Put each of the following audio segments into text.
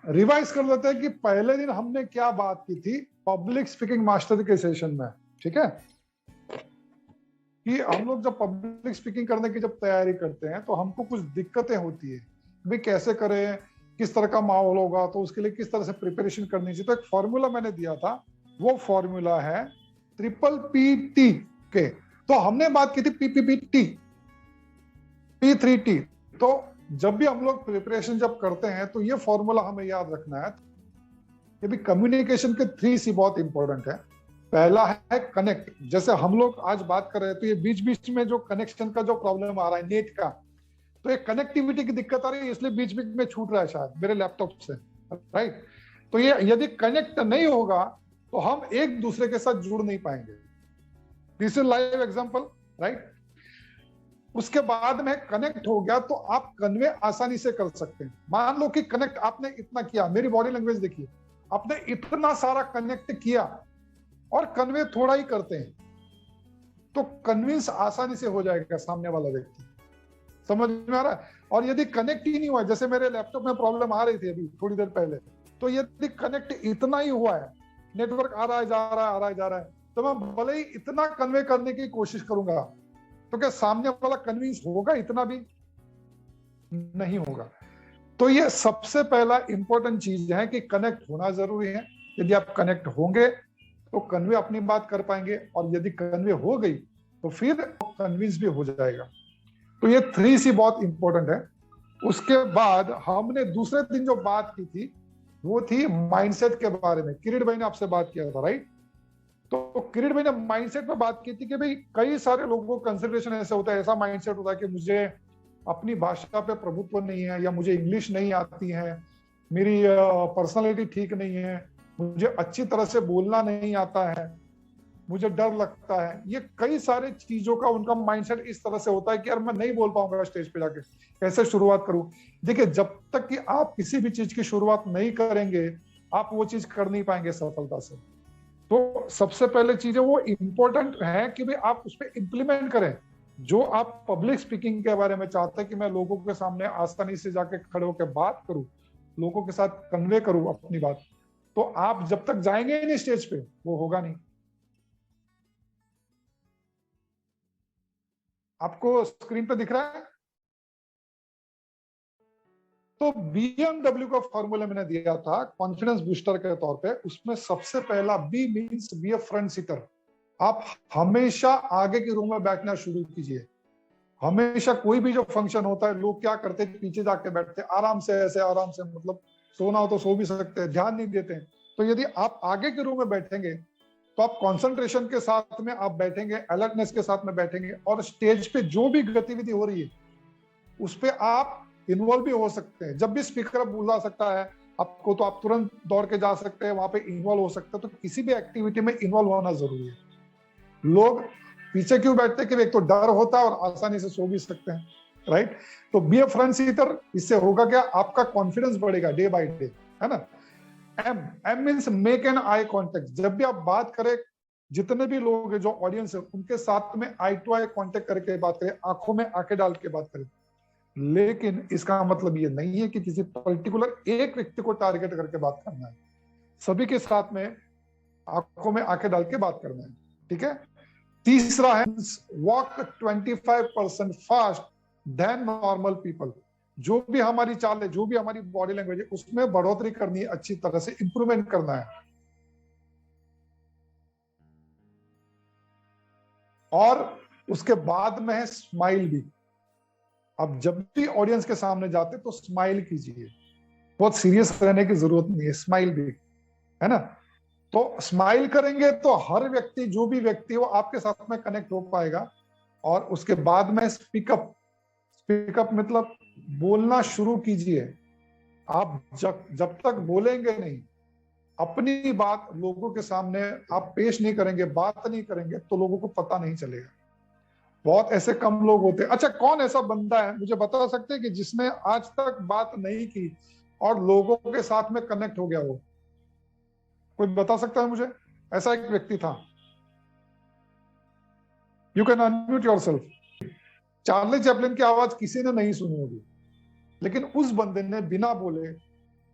Revise कर लेते हैं कि पहले दिन हमने क्या बात की थी पब्लिक स्पीकिंग मास्टर के सेशन में, ठीक है। कि हम लोग जब पब्लिक स्पीकिंग करने की जब तैयारी करते हैं तो हमको कुछ दिक्कतें होती है, भाई कैसे करें, किस तरह का माहौल होगा, तो उसके लिए किस तरह से प्रिपरेशन करनी चाहिए। तो एक फॉर्मूला मैंने दिया था, वो फॉर्मूला है PPPT के। तो हमने बात की थी PPPT, P3T। तो जब भी हम लोग प्रिपरेशन जब करते हैं तो ये फॉर्मूला हमें याद रखना है। ये भी कम्युनिकेशन के 3C बहुत इंपॉर्टेंट है। पहला है कनेक्ट, जैसे हम लोग आज बात कर रहे हैं तो ये बीच बीच में जो कनेक्शन का जो प्रॉब्लम आ रहा है नेट का, तो एक कनेक्टिविटी की दिक्कत आ रही है, इसलिए बीच बीच में छूट रहा है शायद मेरे लैपटॉप से, राइट। तो ये यदि कनेक्ट नहीं होगा तो हम एक दूसरे के साथ जुड़ नहीं पाएंगे। This is live example, right. उसके बाद में कनेक्ट हो गया तो आप कन्वे आसानी से कर सकते हैं। मान लो कि कनेक्ट आपने इतना किया, मेरी बॉडी लैंग्वेज देखिए, आपने इतना सारा कनेक्ट किया और कन्वे थोड़ा ही करते हैं तो कन्विंस आसानी से हो जाएगा सामने वाला व्यक्ति। समझ में आ रहा है। और यदि कनेक्ट ही नहीं हुआ, जैसे मेरे लैपटॉप में प्रॉब्लम आ रही थी अभी थोड़ी देर पहले, तो यदि कनेक्ट इतना ही हुआ है, नेटवर्क आ रहा है जा रहा है, आ रहा है जा रहा है, तो मैं भले ही इतना कन्वे करने की कोशिश करूंगा तो क्या सामने वाला कन्विंस होगा? इतना भी नहीं होगा। तो ये सबसे पहला इंपॉर्टेंट चीज है कि कनेक्ट होना जरूरी है। यदि आप कनेक्ट होंगे तो कन्वे अपनी बात कर पाएंगे, और यदि कन्वे हो गई तो फिर कन्विंस भी हो जाएगा। तो ये 3C बहुत इंपॉर्टेंट है। उसके बाद हमने दूसरे दिन जो बात की थी वो थी माइंडसेट के बारे में। किरीट भाई ने आपसे बात किया था, राइट। तो किरीट भाई ने माइंडसेट पे बात की थी कि भाई कई सारे लोगों को कंसिडरेशन ऐसे होता है, ऐसा माइंडसेट होता है कि मुझे अपनी भाषा पे प्रभुत्व नहीं है, या मुझे इंग्लिश नहीं आती है, मेरी पर्सनालिटी ठीक नहीं है, मुझे अच्छी तरह से बोलना नहीं आता है, मुझे डर लगता है। ये कई सारे चीजों का उनका माइंडसेट इस तरह से होता है कि यार मैं नहीं बोल पाऊंगा स्टेज पे जाके, कैसे शुरुआत करूं। देखिए, जब तक कि आप किसी भी चीज की शुरुआत नहीं करेंगे आप वो चीज कर नहीं पाएंगे सफलता से। तो सबसे पहले चीज है वो इंपॉर्टेंट है कि भाई आप उस पर इंप्लीमेंट करें। जो आप पब्लिक स्पीकिंग के बारे में चाहते हैं कि मैं लोगों के सामने आसानी से जाके खड़े होकर बात करूं, लोगों के साथ कन्वे करूं अपनी बात, तो आप जब तक जाएंगे ही नहीं स्टेज पे वो होगा नहीं। आपको स्क्रीन पे दिख रहा है? तो BMW का फॉर्मूला मैंने दिया था कॉन्फिडेंस बूस्टर के तौर पे। उसमें सबसे पहला B means be a front seater. आप हमेशा आगे के रो में बैठना शुरू कीजिए। हमेशा कोई भी जो फंक्शन होता है लोग क्या करते हैं, पीछे जाके बैठते हैं आराम से, ऐसे आराम से, मतलब सोना हो तो सो भी सकते हैं, ध्यान नहीं देते हैं। तो यदि आप आगे के रो में बैठेंगे तो आप कंसंट्रेशन के साथ में आप बैठेंगे, अलर्टनेस के साथ में बैठेंगे, और स्टेज पे जो भी गतिविधि हो रही है उस पर आप इन्वॉल्व भी हो सकते हैं। जब भी स्पीकर बुला सकता है आपको तो आप तुरंत दौड़ के जा सकते हैं, वहां पे इन्वॉल्व हो सकते हैं। तो किसी भी एक्टिविटी में इन्वॉल्व होना जरूरी है। लोग पीछे क्यों बैठते हैं कि एक तो डर होता है और आसानी से सो भी सकते हैं, राइट। तो बी अ फ्रंट सीटर, इससे होगा क्या, आपका कॉन्फिडेंस बढ़ेगा डे बाय डे, है ना। M means make an eye contact. जब भी आप बात करें, जितने भी लोग हैं जो ऑडियंस है उनके साथ में आई टू आई कॉन्टेक्ट करके बात करें, आंखों में आंखें डाल के बात करें। लेकिन इसका मतलब ये नहीं है कि किसी पर्टिकुलर एक व्यक्ति को टारगेट करके बात करना है। सभी के साथ में आंखों में आंखें डाल के बात करना है, ठीक है। तीसरा है walk 25% fast than normal people. जो भी हमारी चाल है, जो भी हमारी बॉडी लैंग्वेज है, उसमें बढ़ोतरी करनी है, अच्छी तरह से इंप्रूवमेंट करना है। और उसके बाद में है स्माइल भी। अब जब भी ऑडियंस के सामने जाते तो स्माइल कीजिए, बहुत सीरियस रहने की जरूरत नहीं है, स्माइल भी, है ना। तो स्माइल करेंगे तो हर व्यक्ति, जो भी व्यक्ति वो आपके साथ में कनेक्ट हो पाएगा। और उसके बाद में स्पीकअप। स्पीकअप मतलब बोलना शुरू कीजिए। आप जब तक बोलेंगे नहीं, अपनी बात लोगों के सामने आप पेश नहीं करेंगे, बात नहीं करेंगे, तो लोगों को पता नहीं चलेगा। बहुत ऐसे कम लोग होते हैं। अच्छा, कौन ऐसा बंदा है मुझे बता सकते हैं कि जिसने आज तक बात नहीं की और लोगों के साथ में कनेक्ट हो गया? वो कोई बता सकता है मुझे? ऐसा एक व्यक्ति था। You can unmute yourself. Charlie Chaplin की आवाज किसी ने नहीं सुनी होगी, लेकिन उस बंदे ने बिना बोले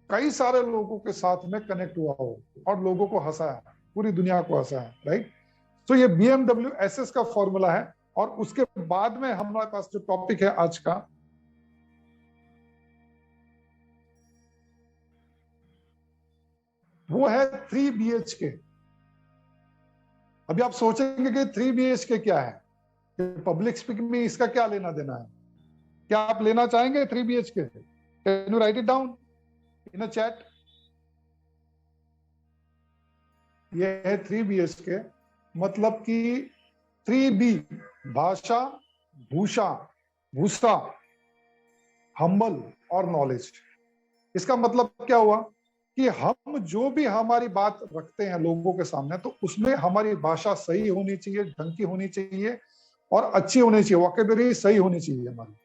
कई सारे लोगों के साथ में कनेक्ट हुआ हो और लोगों को हंसाया, पूरी दुनिया को हंसाया, राइट। तो ये BMW SS का फॉर्मूला है। और उसके बाद में हमारे पास जो टॉपिक है आज का, वो है 3 BHK। अभी आप सोचेंगे कि 3 BHK क्या है, पब्लिक स्पीकिंग में इसका क्या लेना देना है। क्या आप लेना चाहेंगे 3 BHK? Can you right it down in a chat? ये है 3 BHK, मतलब कि 3B, भाषा, भूषा, भूसा, हम्बल और नॉलेज। इसका मतलब क्या हुआ कि हम जो भी हमारी बात रखते हैं लोगों के सामने, तो उसमें हमारी भाषा सही होनी चाहिए, ढंग की होनी चाहिए और अच्छी होनी चाहिए, वोकैबुलरी सही होनी चाहिए हमारी।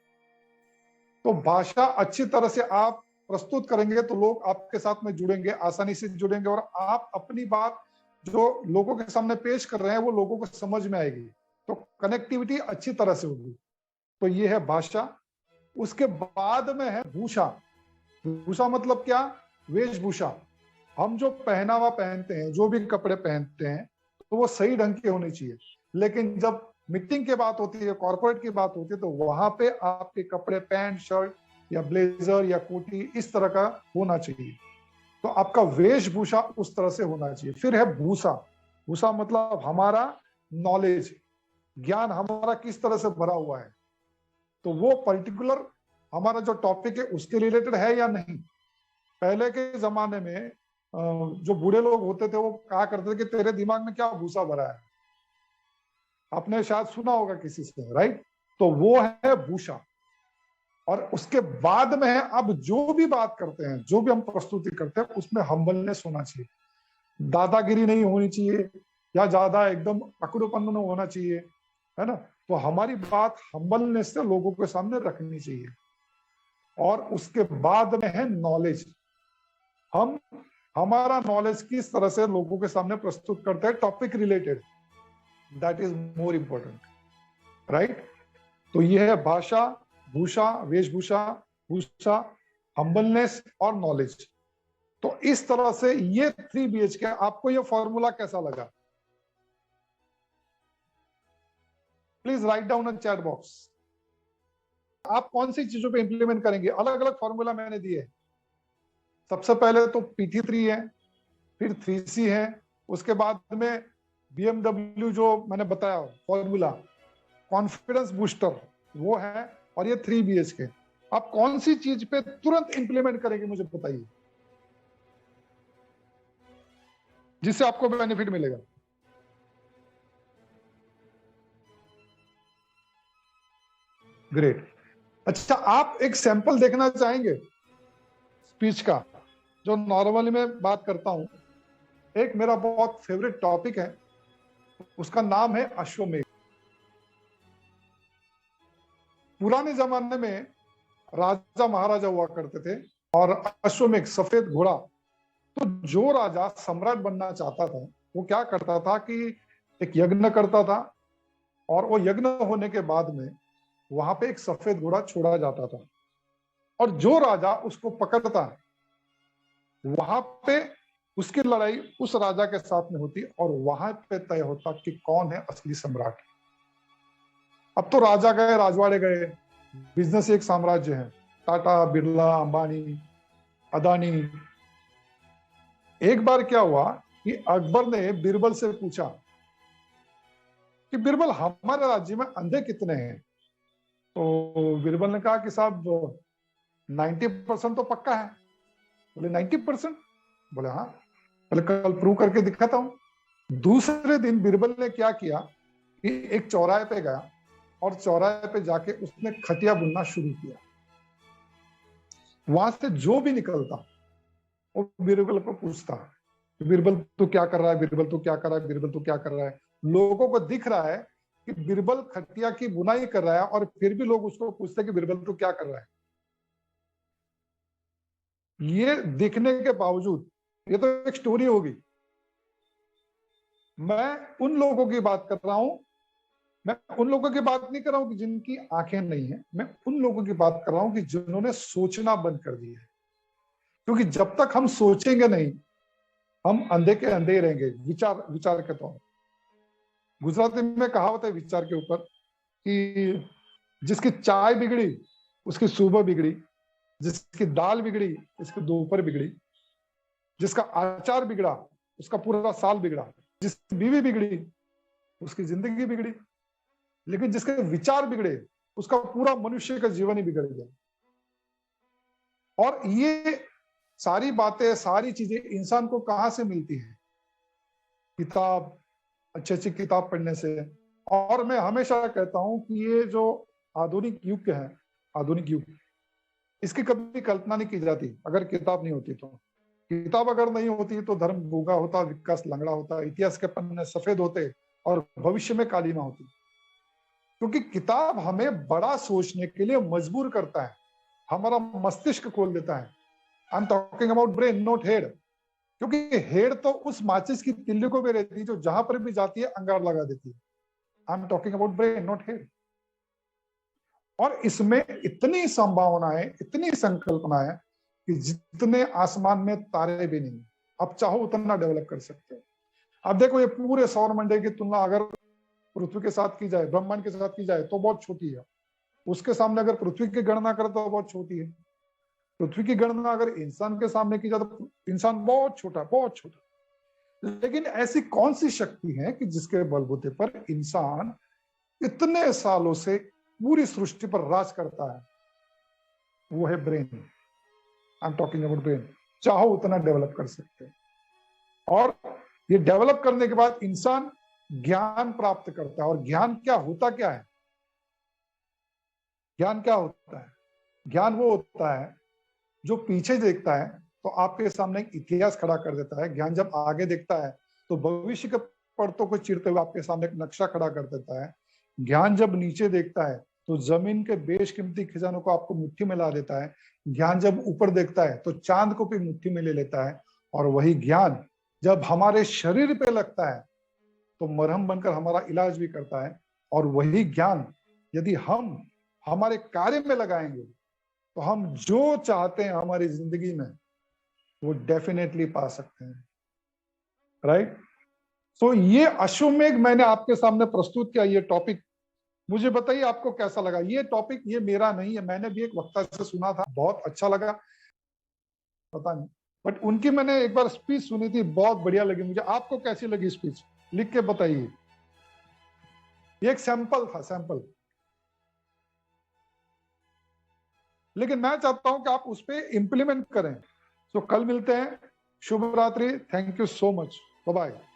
तो भाषा अच्छी तरह से आप प्रस्तुत करेंगे तो लोग आपके साथ में जुड़ेंगे, आसानी से जुड़ेंगे, और आप अपनी बात जो लोगों के सामने पेश कर रहे हैं वो लोगों को समझ में आएगी, तो कनेक्टिविटी अच्छी तरह से होगी। तो ये है भाषा। उसके बाद में है भूषा। भूषा मतलब क्या? वेशभूषा। हम जो पहनावा पहनते हैं, जो भी कपड़े पहनते हैं, तो वो सही ढंग के होने चाहिए। लेकिन जब मीटिंग की बात होती है, कॉर्पोरेट की बात होती है, तो वहां पे आपके कपड़े पैंट शर्ट या ब्लेजर या कोटी इस तरह का होना चाहिए। तो आपका वेशभूषा उस तरह से होना चाहिए। फिर है भूषा। भूषा मतलब हमारा नॉलेज, ज्ञान हमारा किस तरह से भरा हुआ है, तो वो पर्टिकुलर हमारा जो टॉपिक है उसके रिलेटेड है या नहीं। पहले के जमाने में जो बूढ़े लोग होते थे वो कहा करते थे कि तेरे दिमाग में क्या भूसा भरा है। आपने शायद सुना होगा किसी से, राइट। तो वो है भूषा। और उसके बाद में है, अब जो भी बात करते हैं, जो भी हम प्रस्तुति करते हैं, उसमें हम्बलनेस होना चाहिए। दादागिरी नहीं होनी चाहिए या ज्यादा एकदम अकड़ूपन नहीं होना चाहिए, है ना। तो हमारी बात हम्बलनेस से लोगों के सामने रखनी चाहिए। और उसके बाद में है नॉलेज। हम हमारा नॉलेज किस तरह से लोगों के सामने प्रस्तुत करते हैं, topic related, that is more important, right. तो ये है भाषा, भूषा, वेशभूषा, भूषा, हम्बलनेस और नॉलेज। तो इस तरह से ये 3 BHK। आपको ये फॉर्मूला कैसा लगा? Please write down in chat box. आप कौन सी चीजों पे इंप्लीमेंट करेंगे? अलग अलग फॉर्मूला मैंने दिए। सबसे पहले तो PT3 है, फिर 3C है, उसके बाद में BMW जो मैंने बताया फॉर्मूला, कॉन्फिडेंस बूस्टर वो है, और ये 3 BHK। आप कौन सी चीज पे तुरंत इंप्लीमेंट करेंगे मुझे बताइए, जिससे आपको बेनिफिट मिलेगा। ग्रेट। अच्छा, आप एक सैंपल देखना चाहेंगे स्पीच का, जो नॉर्मली मैं बात करता हूं। एक मेरा बहुत फेवरेट टॉपिक है, उसका नाम है अश्वमेध। पुराने जमाने में राजा महाराजा हुआ करते थे, और अश्वमेध सफेद घोड़ा। तो जो राजा सम्राट बनना चाहता था वो क्या करता था कि एक यज्ञ करता था, और वो यज्ञ होने के बाद में वहां पे एक सफेद घोड़ा छोड़ा जाता था, और जो राजा उसको पकड़ता है वहां पे उसकी लड़ाई उस राजा के साथ में होती, और वहां पे तय होता कि कौन है असली सम्राट। अब तो राजा गए, राजवाड़े गए, बिजनेस एक साम्राज्य है, टाटा, बिरला, अंबानी, अदानी। एक बार क्या हुआ कि अकबर ने बीरबल से पूछा कि बीरबल, हमारे राज्य में अंधे कितने हैं? तो बीरबल ने कहा कि साहब 90% तो पक्का है। बोले 90%? बोले हाँ। बोले कल प्रूव करके दिखाता हूं। दूसरे दिन बीरबल ने क्या किया कि एक चौराहे पे गया, और चौराहे पे जाके उसने खटिया बुनना शुरू किया। वहां से जो भी निकलता वो बीरबल को पूछता, बीरबल तू क्या कर रहा है, बीरबल तू क्या कर रहा है, बीरबल तू क्या कर रहा है। लोगों को दिख रहा है कि बीरबल खटिया की बुनाई कर रहा है, और फिर भी लोग उसको पूछते कि बीरबल तू क्या कर रहा है। ये दिखने के बावजूद, ये तो एक स्टोरी होगी। मैं उन लोगों की बात कर रहा हूं, मैं उन लोगों की बात नहीं कर रहा हूं कि जिनकी आंखें नहीं है, मैं उन लोगों की बात कर रहा हूं कि जिन्होंने सोचना बंद कर दिया है। क्योंकि जब तक हम सोचेंगे नहीं, हम अंधे के अंधे ही रहेंगे विचार विचार के तौर। गुजराती में कहावत है विचार के ऊपर कि जिसकी चाय बिगड़ी उसकी सुबह बिगड़ी, जिसकी दाल बिगड़ी उसकी दोपहर बिगड़ी, जिसका आचार बिगड़ा उसका पूरा साल बिगड़ा, जिसकी बीवी बिगड़ी उसकी जिंदगी बिगड़ी, लेकिन जिसके विचार बिगड़े उसका पूरा मनुष्य का जीवन ही बिगड़ गया। और ये सारी बातें, सारी चीजें इंसान को कहां से मिलती है? किताब, अच्छी अच्छी किताब पढ़ने से। और मैं हमेशा कहता हूं कि ये जो आधुनिक युग है, आधुनिक युग, इसकी कभी कल्पना नहीं की जाती अगर किताब नहीं होती तो। किताब अगर नहीं होती तो धर्म गूंगा होता, विकास लंगड़ा होता, इतिहास के पन्ने सफेद होते और भविष्य में कालीमा होती। क्योंकि किताब हमें बड़ा सोचने के लिए मजबूर करता है, हमारा मस्तिष्क खोल देता है। I am talking about brain, not head. क्योंकि हेड तो उस माचिस की तिल्ली को भी रहती है जो जहां पर भी जाती है अंगार लगा देती है। I am talking about brain, not head. और इसमें इतनी संभावनाएं, इतनी संकल्पनाएं कि जितने आसमान में तारे भी नहीं, अब चाहो उतना डेवलप कर सकते हो। अब देखो, ये पूरे सौर मंडल की तुलना अगर पृथ्वी के साथ की जाए, ब्रह्मांड के साथ की जाए तो बहुत छोटी है। उसके सामने अगर पृथ्वी की गणना करें तो बहुत छोटी है। पृथ्वी की गणना अगर इंसान के सामने की जाए तो इंसान बहुत छोटा, बहुत छोटा। लेकिन ऐसी कौन सी शक्ति है कि जिसके बलबूते पर इंसान इतने सालों से पूरी सृष्टि पर राज करता है? वो है brain. I am talking about brain. चाहो उतना डेवलप कर सकते हैं। और ये डेवलप करने के बाद इंसान ज्ञान प्राप्त करता है। और ज्ञान क्या होता, क्या है ज्ञान? क्या होता है ज्ञान? वो होता है जो पीछे देखता है तो आपके सामने एक इतिहास खड़ा कर देता है। ज्ञान जब आगे देखता है तो भविष्य के पर्तों को चीरते हुए आपके सामने एक नक्शा खड़ा कर देता है। ज्ञान जब नीचे देखता है तो जमीन के बेशकीमती खजानों को आपको मुट्ठी में ला देता है। ज्ञान जब ऊपर देखता है तो चांद को भी मुट्ठी में ले लेता है। और वही ज्ञान जब हमारे शरीर पे लगता है तो मरहम बनकर हमारा इलाज भी करता है। और वही ज्ञान यदि हम हमारे कार्य में लगाएंगे तो हम जो चाहते हैं हमारी जिंदगी में वो डेफिनेटली पा सकते हैं। राइट? सो ये अश्वमेघ मैंने आपके सामने प्रस्तुत किया, ये टॉपिक। मुझे बताइए आपको कैसा लगा ये टॉपिक? ये मेरा नहीं है, मैंने भी एक वक्ता से सुना था, बहुत अच्छा लगा, पता नहीं, बट उनकी मैंने एक बार स्पीच सुनी थी, बहुत बढ़िया लगी मुझे। आपको कैसी लगी स्पीच? लिख के बताइए। ये एक सैंपल था, सैंपल। लेकिन मैं चाहता हूं कि आप उस पर इंप्लीमेंट करें। सो कल मिलते हैं। शुभ रात्रि। Thank you so much. Bye bye.